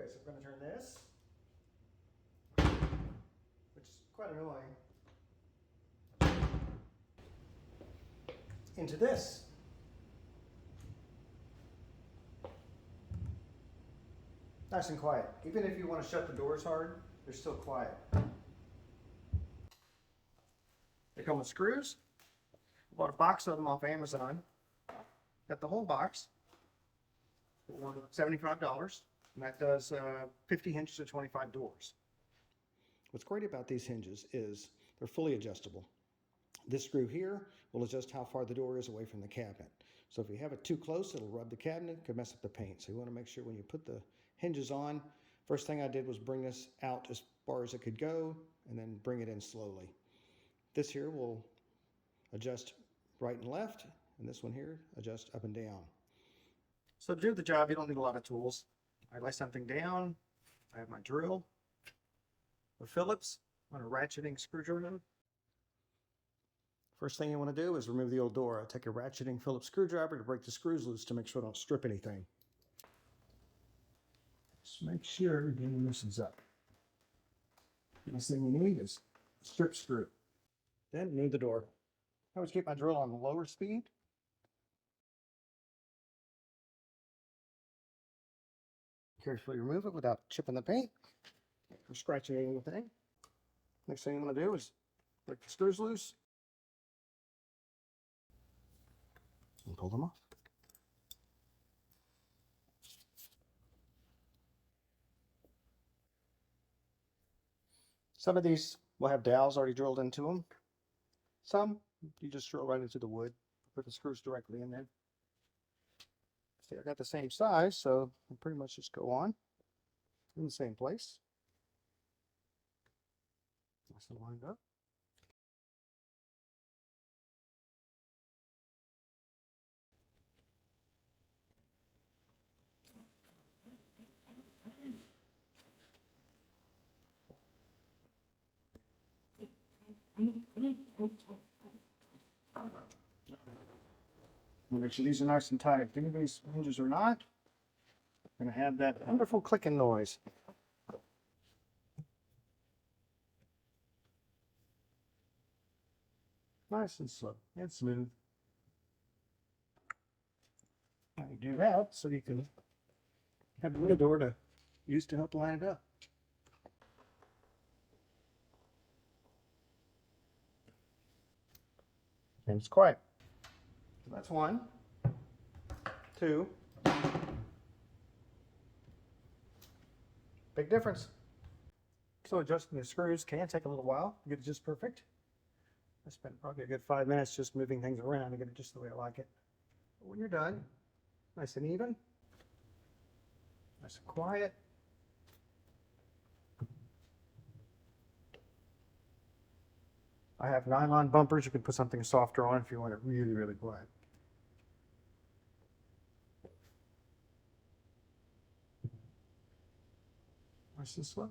Okay, so we're going to turn this, which is quite annoying, into this. Nice and quiet. Even if you want to shut the doors hard, they're still quiet. They come with screws. I bought a box of them off Amazon. Got the whole box for $75, and that does 50 hinges to 25 doors. What's great about these hinges is they're fully adjustable. This screw here will adjust how far the door is away from the cabinet. So if you have it too close, it'll rub the cabinet, could mess up the paint. So you want to make sure when you put the hinges on, first thing I did was bring this out as far as it could go and then bring it in slowly. This here will adjust right and left, and this one here adjust up and down. So to do the job, you don't need a lot of tools. I lay something down. I have my drill, a Phillips on a ratcheting screwdriver. First thing you want to do is remove the old door. I take a ratcheting Phillips screwdriver to break the screws loose to make sure I don't strip anything. Just make sure everything loosens up. The next thing you need is a strip screw. Then remove the door. I always keep my drill on lower speed. Carefully remove it without chipping the paint or scratching anything. Next thing you want to do is break the screws loose and pull them off. Some of these will have dowels already drilled into them. Some you just drill right into the wood, put the screws directly in there. See, I got the same size, so I pretty much just go on in the same place. Nice and lined up. Make sure these are nice and tight. If any of these hinges are not, going to have that wonderful clicking noise. Nice and slow and smooth. Now you do that so you can have the door to use to help line it up. And it's quiet. So that's one, two. Big difference. So adjusting the screws can take a little while to get it just perfect. I spent probably a good 5 minutes just moving things around to get it just the way I like it. But when you're done, nice and even, nice and quiet. I have nylon bumpers. You can put something softer on if you want it really, really quiet. Nice and slow.